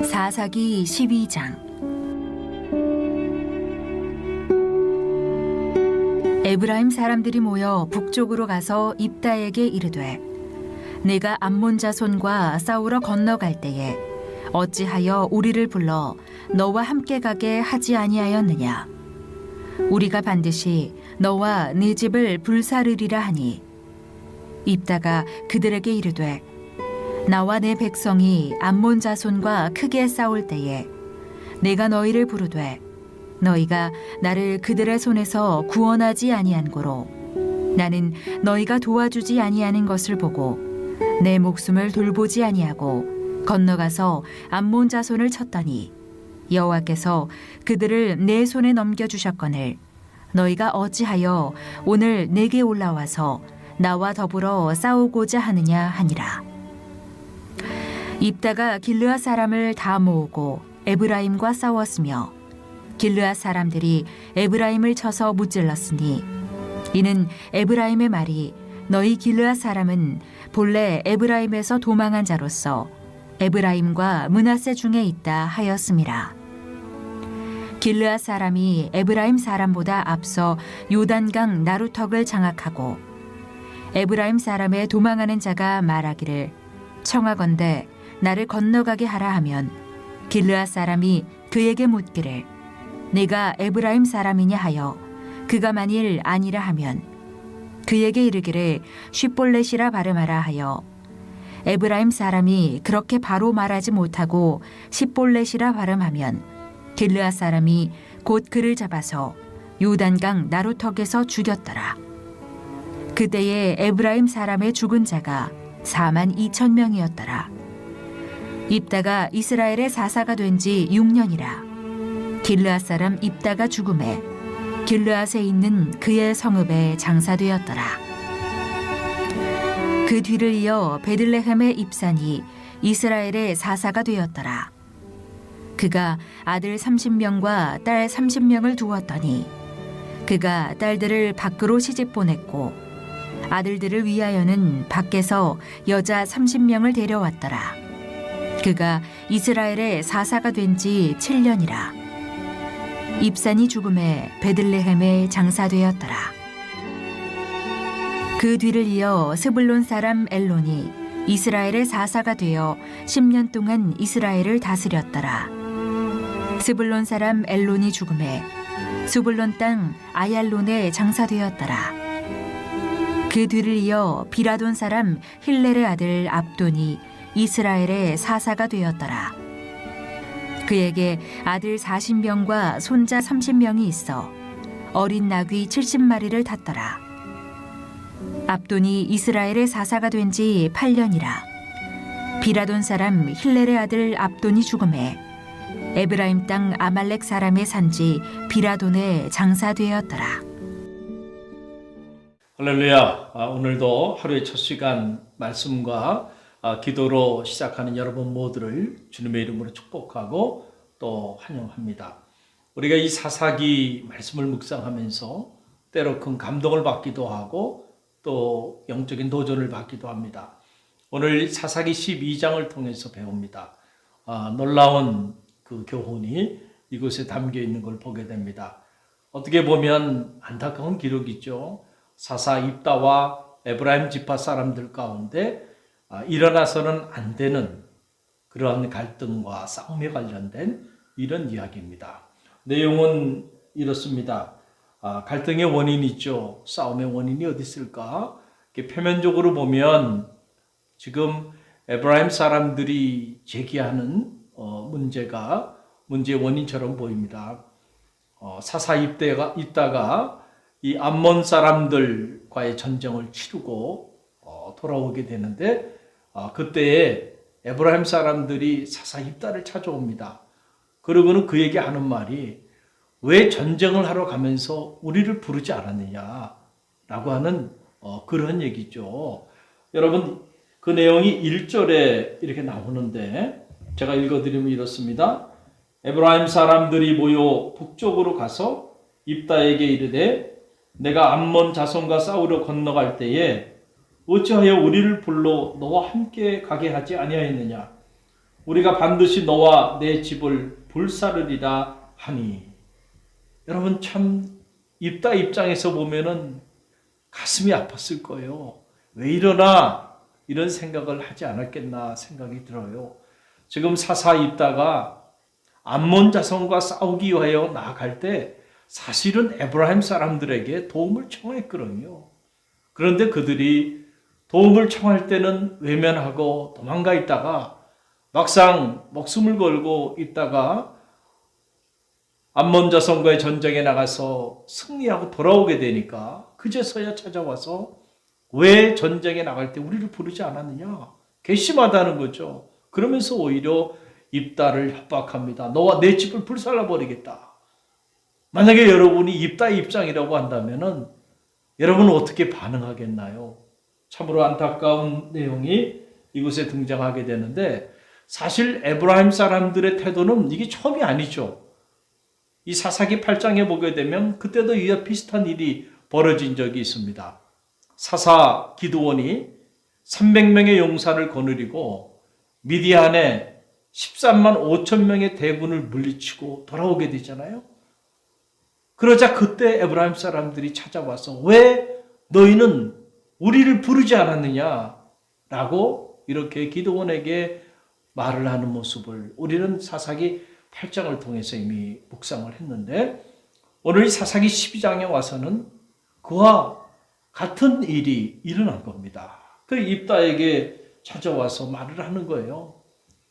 사사기 12장. 에브라임 사람들이 모여 북쪽으로 가서 입다에게 이르되, 내가 암몬 자손과 싸우러 건너갈 때에 어찌하여 우리를 불러 너와 함께 가게 하지 아니하였느냐? 우리가 반드시 너와 네 집을 불사르리라 하니, 입다가 그들에게 이르되, 나와 내 백성이 암몬 자손과 크게 싸울 때에 내가 너희를 부르되 너희가 나를 그들의 손에서 구원하지 아니한 고로 나는 너희가 도와주지 아니하는 것을 보고 내 목숨을 돌보지 아니하고 건너가서 암몬 자손을 쳤더니 여호와께서 그들을 내 손에 넘겨주셨거늘 너희가 어찌하여 오늘 내게 올라와서 나와 더불어 싸우고자 하느냐 하니라. 입다가 길르앗 사람을 다 모으고 에브라임과 싸웠으며 길르앗 사람들이 에브라임을 쳐서 무찔렀으니 이는 에브라임의 말이 너희 길르앗 사람은 본래 에브라임에서 도망한 자로서 에브라임과 므낫세 중에 있다 하였음이라. 길르앗 사람이 에브라임 사람보다 앞서 요단강 나루턱을 장악하고 에브라임 사람의 도망하는 자가 말하기를 청하건대 나를 건너가게 하라 하면 길르앗 사람이 그에게 묻기를 내가 에브라임 사람이냐 하여 그가 만일 아니라 하면 그에게 이르기를 쉿볼렛이라 발음하라 하여 에브라임 사람이 그렇게 바로 말하지 못하고 쉿볼렛이라 발음하면 길르앗 사람이 곧 그를 잡아서 요단강 나루턱에서 죽였더라. 그때에 에브라임 사람의 죽은 자가 42,000명이었더라. 입다가 이스라엘의 사사가 된 지 6년이라. 길르앗 사람 입다가 죽음에 길르앗에 있는 그의 성읍에 장사되었더라. 그 뒤를 이어 베들레헴의 입산이 이스라엘의 사사가 되었더라. 그가 아들 30명과 딸 30명을 두었더니 그가 딸들을 밖으로 시집 보냈고 아들들을 위하여는 밖에서 여자 30명을 데려왔더라. 그가 이스라엘의 사사가 된 지 7년이라. 입산이 죽음에 베들레헴에 장사되었더라. 그 뒤를 이어 스불론 사람 엘론이 이스라엘의 사사가 되어 10년 동안 이스라엘을 다스렸더라. 스불론 사람 엘론이 죽음에 스불론 땅 아얄론에 장사되었더라. 그 뒤를 이어 비라돈 사람 힐렐의 아들 압돈이 이스라엘의 사사가 되었더라. 그에게 아들 40명과 손자 30명이 있어 어린 나귀 70마리를 탔더라. 압돈이 이스라엘의 사사가 된 지 8년이라. 비라돈 사람 힐렐의 아들 압돈이 죽음에 에브라임 땅 아말렉 사람의 산지 비라돈에 장사되었더라. 할렐루야. 오늘도 하루의 첫 시간 말씀과 기도로 시작하는 여러분 모두를 주님의 이름으로 축복하고 또 환영합니다. 우리가 이 사사기 말씀을 묵상하면서 때로 큰 감동을 받기도 하고 또 영적인 도전을 받기도 합니다. 오늘 사사기 12장을 통해서 배웁니다. 놀라운 그 교훈이 이곳에 담겨 있는 걸 보게 됩니다. 어떻게 보면 안타까운 기록이죠. 사사 입다와 에브라임 지파 사람들 가운데 일어나서는 안 되는 그러한 갈등과 싸움에 관련된 이런 이야기입니다. 내용은 이렇습니다. 갈등의 원인이 있죠. 싸움의 원인이 어디 있을까? 표면적으로 보면 지금 에브라임 사람들이 제기하는 문제의 원인처럼 보입니다. 사사 입다가 이 암몬 사람들과의 전쟁을 치르고 돌아오게 되는데 그때에 에브라임 사람들이 사사 입다를 찾아옵니다. 그러고는 그에게 하는 말이 왜 전쟁을 하러 가면서 우리를 부르지 않았느냐라고 하는 그런 얘기죠. 여러분 그 내용이 1절에 이렇게 나오는데 제가 읽어드리면 이렇습니다. 에브라임 사람들이 모여 북쪽으로 가서 입다에게 이르되 내가 암몬 자손과 싸우러 건너갈 때에 어찌하여 우리를 불러 너와 함께 가게 하지 아니하였느냐? 우리가 반드시 너와 내 집을 불사르리라 하니. 여러분 참 입다 입장에서 보면은 가슴이 아팠을 거예요. 왜 이러나 이런 생각을 하지 않았겠나 생각이 들어요. 지금 사사 입다가 암몬 자손과 싸우기 위하여 나아갈 때 사실은 에브라임 사람들에게 도움을 청했거든요. 그런데 그들이 도움을 청할 때는 외면하고 도망가 있다가 막상 목숨을 걸고 있다가 암몬 자손과의 전쟁에 나가서 승리하고 돌아오게 되니까 그제서야 찾아와서 왜 전쟁에 나갈 때 우리를 부르지 않았느냐? 괘씸하다는 거죠. 그러면서 오히려 입다를 협박합니다. 너와 내 집을 불살라버리겠다. 만약에 여러분이 입다 입장이라고 한다면은 여러분은 어떻게 반응하겠나요? 참으로 안타까운 내용이 이곳에 등장하게 되는데 사실 에브라임 사람들의 태도는 이게 처음이 아니죠. 이 사사기 8장에 보게 되면 그때도 이와 비슷한 일이 벌어진 적이 있습니다. 사사 기드온이 300명의 용사를 거느리고 미디안에 13만 5천 명의 대군을 물리치고 돌아오게 되잖아요. 그러자 그때 에브라임 사람들이 찾아와서 왜 너희는 우리를 부르지 않았느냐라고 이렇게 기드온에게 말을 하는 모습을 우리는 사사기 8장을 통해서 이미 묵상을 했는데 오늘 사사기 12장에 와서는 그와 같은 일이 일어난 겁니다. 그 입다에게 찾아와서 말을 하는 거예요.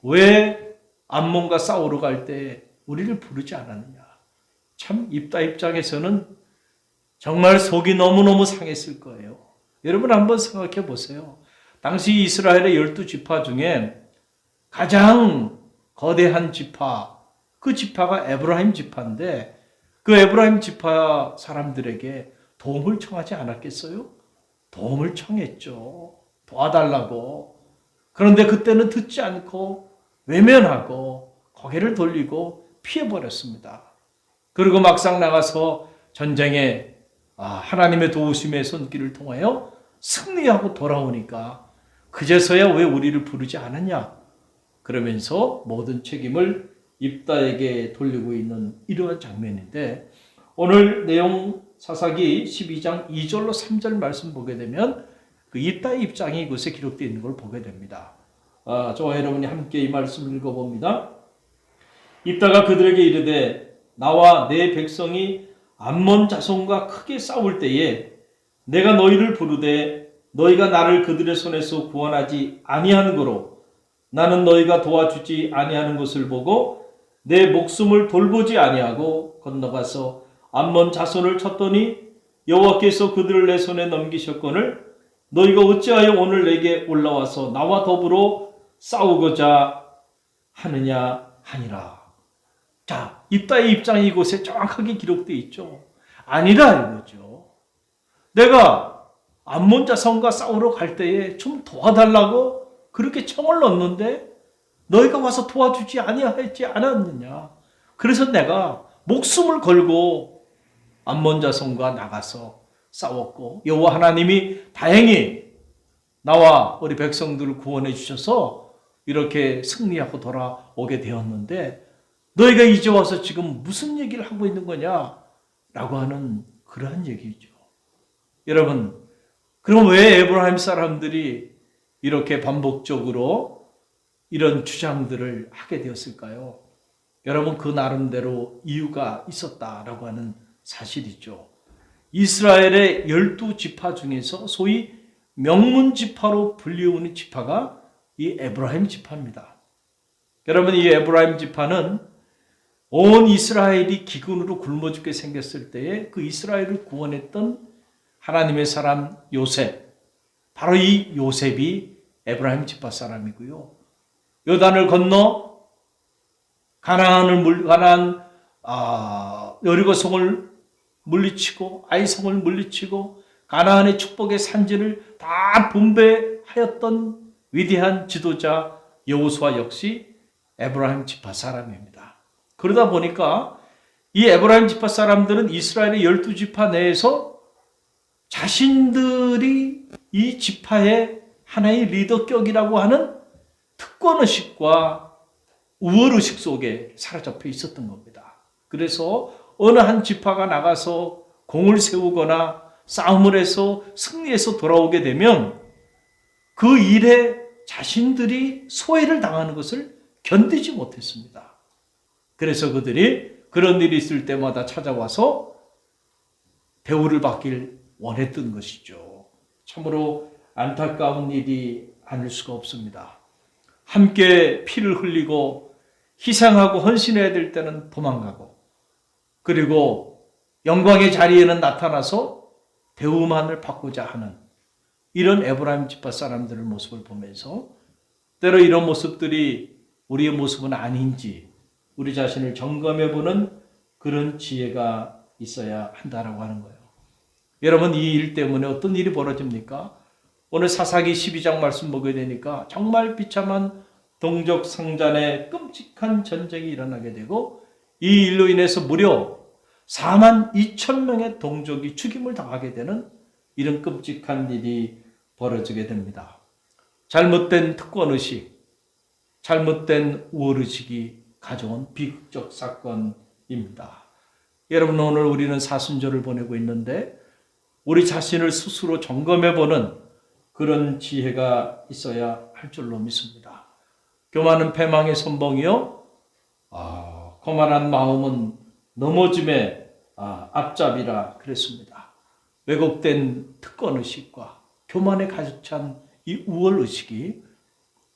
왜 암몬과 싸우러 갈 때 우리를 부르지 않았느냐. 참 입다 입장에서는 정말 속이 너무너무 상했을 거예요. 여러분 한번 생각해 보세요. 당시 이스라엘의 12지파 중에 가장 거대한 지파, 그 지파가 에브라임 지파인데 그 에브라임 지파 사람들에게 도움을 청하지 않았겠어요? 도움을 청했죠. 도와달라고. 그런데 그때는 듣지 않고 외면하고 고개를 돌리고 피해버렸습니다. 그리고 막상 나가서 전쟁에 하나님의 도우심의 손길을 통하여 승리하고 돌아오니까 그제서야 왜 우리를 부르지 않았냐? 그러면서 모든 책임을 입다에게 돌리고 있는 이러한 장면인데 오늘 내용 사사기 12장 2절로 3절 말씀 보게 되면 그 입다의 입장이 이곳에 기록되어 있는 걸 보게 됩니다. 저와 여러분이 함께 이 말씀을 읽어봅니다. 입다가 그들에게 이르되 나와 내 백성이 암몬 자손과 크게 싸울 때에 내가 너희를 부르되 너희가 나를 그들의 손에서 구원하지 아니하는 거로 나는 너희가 도와주지 아니하는 것을 보고 내 목숨을 돌보지 아니하고 건너가서 암몬 자손을 쳤더니 여호와께서 그들을 내 손에 넘기셨거늘 너희가 어찌하여 오늘 내게 올라와서 나와 더불어 싸우고자 하느냐 하니라. 자, 입다의 입장이 이곳에 정확하게 기록되어 있죠. 아니라 이거죠. 내가 암몬 자손과 싸우러 갈 때에 좀 도와달라고 그렇게 청을 넣었는데 너희가 와서 도와주지 아니하지 않았느냐. 그래서 내가 목숨을 걸고 암몬 자손과 나가서 싸웠고 여호와 하나님이 다행히 나와 우리 백성들을 구원해 주셔서 이렇게 승리하고 돌아오게 되었는데 너희가 이제 와서 지금 무슨 얘기를 하고 있는 거냐? 라고 하는 그러한 얘기죠. 여러분, 그럼 왜 에브라임 사람들이 이렇게 반복적으로 이런 주장들을 하게 되었을까요? 여러분, 그 나름대로 이유가 있었다라고 하는 사실이죠. 이스라엘의 12지파 중에서 소위 명문지파로 불리우는 지파가 이 에브라임 지파입니다. 여러분, 이 에브라임 지파는 온 이스라엘이 기근으로 굶어 죽게 생겼을 때에 그 이스라엘을 구원했던 하나님의 사람 요셉, 바로 이 요셉이 에브라임 지파 사람이고요. 요단을 건너 가나안 여리고성을 물리치고 아이성을 물리치고 가나안의 축복의 산지를 다 분배하였던 위대한 지도자 여호수아 역시 에브라임 지파 사람입니다. 그러다 보니까 이 에브라임 지파 사람들은 이스라엘의 12지파 내에서 자신들이 이 지파의 하나의 리더격이라고 하는 특권의식과 우월의식 속에 사로잡혀 있었던 겁니다. 그래서 어느 한 지파가 나가서 공을 세우거나 싸움을 해서 승리해서 돌아오게 되면 그 일에 자신들이 소외를 당하는 것을 견디지 못했습니다. 그래서 그들이 그런 일이 있을 때마다 찾아와서 대우를 받길 원했던 것이죠. 참으로 안타까운 일이 아닐 수가 없습니다. 함께 피를 흘리고 희생하고 헌신해야 될 때는 도망가고, 그리고 영광의 자리에는 나타나서 대우만을 받고자 하는 이런 에브라임 지파 사람들의 모습을 보면서 때로 이런 모습들이 우리의 모습은 아닌지 우리 자신을 점검해보는 그런 지혜가 있어야 한다라고 하는 거예요. 여러분, 이 일 때문에 어떤 일이 벌어집니까? 오늘 사사기 12장 말씀 보게 되니까 정말 비참한 동족 상잔의 끔찍한 전쟁이 일어나게 되고, 이 일로 인해서 무려 4만 2천 명의 동족이 죽임을 당하게 되는 이런 끔찍한 일이 벌어지게 됩니다. 잘못된 특권의식, 잘못된 우월의식이 가져온 비극적 사건입니다. 여러분, 오늘 우리는 사순절을 보내고 있는데 우리 자신을 스스로 점검해보는 그런 지혜가 있어야 할 줄로 믿습니다. 교만은 패망의 선봉이요, 거만한 마음은 넘어짐의 앞잡이라 그랬습니다. 왜곡된 특권의식과 교만에 가득 찬 이 우월의식이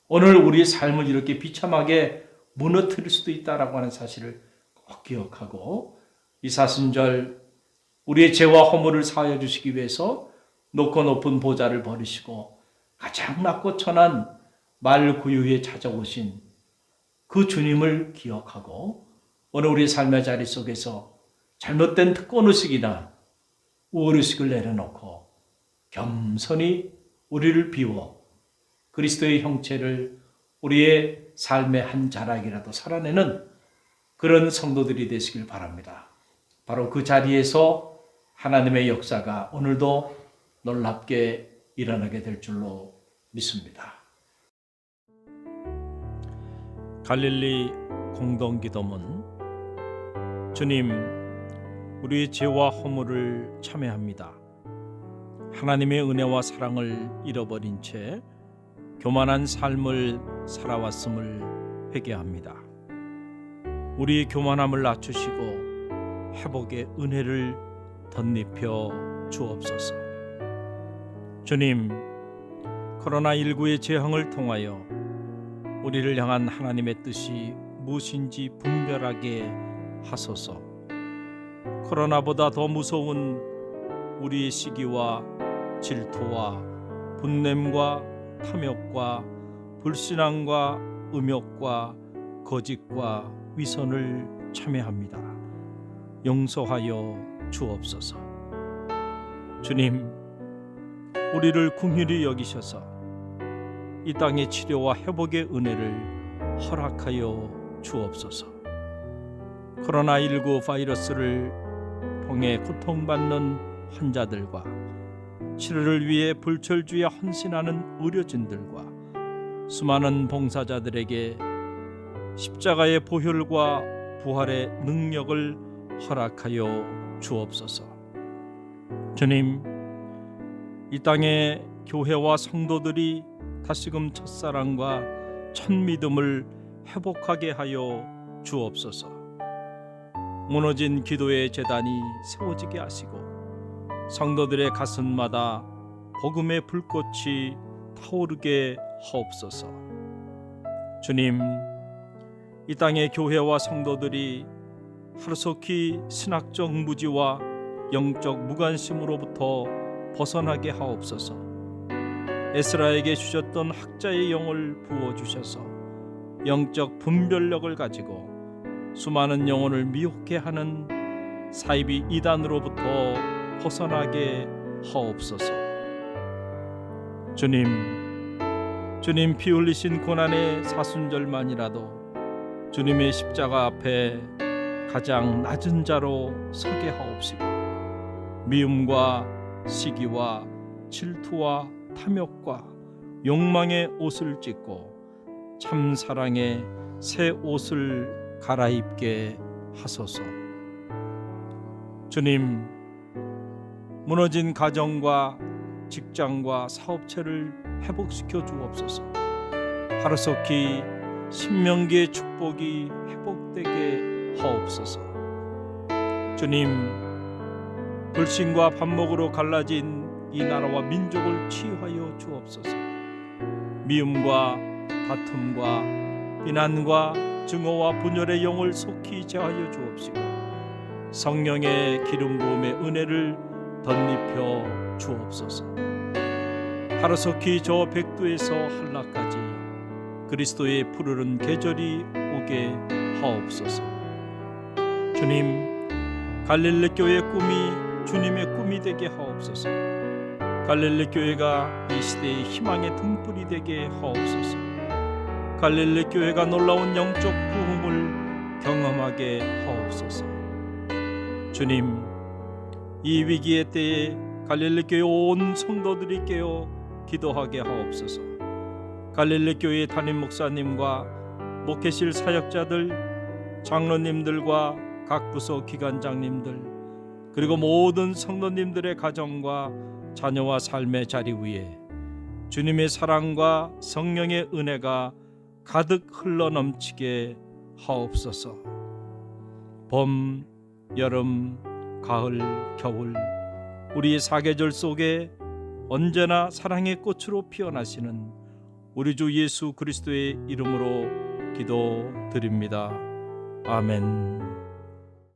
오늘 우리의 삶을 이렇게 비참하게 무너뜨릴 수도 있다라고 하는 사실을 꼭 기억하고, 이 사순절 우리의 죄와 허물을 사하여 주시기 위해서 높고 높은 보좌를 버리시고 가장 낮고 천한 말구유에 찾아오신 그 주님을 기억하고, 오늘 우리의 삶의 자리 속에서 잘못된 특권의식이나 우월의식을 내려놓고 겸손히 우리를 비워 그리스도의 형체를 우리의 삶의 한 자락이라도 살아내는 그런 성도들이 되시길 바랍니다. 바로 그 자리에서 하나님의 역사가 오늘도 놀랍게 일어나게 될 줄로 믿습니다. 갈릴리 공동기도문. 주님, 우리의 죄와 허물을 참회합니다. 하나님의 은혜와 사랑을 잃어버린 채 교만한 삶을 살아왔음을 회개합니다. 우리의 교만함을 낮추시고 회복의 은혜를 덧입혀 주옵소서. 주님, 코로나19의 재앙을 통하여 우리를 향한 하나님의 뜻이 무엇인지 분별하게 하소서. 코로나보다 더 무서운 우리의 시기와 질투와 분냄과 탐욕과 불신앙과 음욕과 거짓과 위선을 참회합니다. 용서하여 주옵소서. 주님, 우리를 긍휼히 여기셔서 이 땅의 치료와 회복의 은혜를 허락하여 주옵소서. 코로나19 바이러스를 통해 고통받는 환자들과 치료를 위해 불철주야 헌신하는 의료진들과 수많은 봉사자들에게 십자가의 보혈과 부활의 능력을 허락하여 주옵소서. 주님, 이 땅의 교회와 성도들이 다시금 첫사랑과 첫 믿음을 회복하게 하여 주옵소서. 무너진 기도의 제단이 세워지게 하시고 성도들의 가슴마다 복음의 불꽃이 타오르게 하옵소서. 주님, 이 땅의 교회와 성도들이 하루속히 신학적 무지와 영적 무관심으로부터 벗어나게 하옵소서. 에스라에게 주셨던 학자의 영을 부어주셔서 영적 분별력을 가지고 수많은 영혼을 미혹해 하는 사이비 이단으로부터 벗어나게 하옵소서. 주님 피 흘리신 고난의 사순절만이라도 주님의 십자가 앞에 가장 낮은 자로 서게 하옵시고 미움과 시기와 질투와 탐욕과 욕망의 옷을 찢고 참 사랑의 새 옷을 갈아입게 하소서. 주님, 무너진 가정과 직장과 사업체를 회복시켜 주옵소서. 하루속히 신명기의 축복이 회복되게 하옵소서. 주님, 불신과 반목으로 갈라진 이 나라와 민족을 치유하여 주옵소서. 미움과 다툼과 비난과 증오와 분열의 영을 속히 제하여 주옵시고 성령의 기름 부음의 은혜를 덧입혀 주옵소서. 하루속히 저 백두에서 한라까지 그리스도의 푸르른 계절이 오게 하옵소서. 주님, 갈릴리 교회의 꿈이 주님의 꿈이 되게 하옵소서. 갈릴리 교회가 이 시대의 희망의 등불이 되게 하옵소서. 갈릴리 교회가 놀라운 영적 부흥을 경험하게 하옵소서. 주님, 이 위기의 때에 갈릴리 교회 온 성도들이 깨어 기도하게 하옵소서. 갈릴리 교회 담임 목사님과 목회실 사역자들, 장로님들과 각 부서 기관장님들, 그리고 모든 성도님들의 가정과 자녀와 삶의 자리 위에 주님의 사랑과 성령의 은혜가 가득 흘러넘치게 하옵소서. 봄, 여름, 가을, 겨울 우리의 사계절 속에 언제나 사랑의 꽃으로 피어나시는 우리 주 예수 그리스도의 이름으로 기도드립니다. 아멘.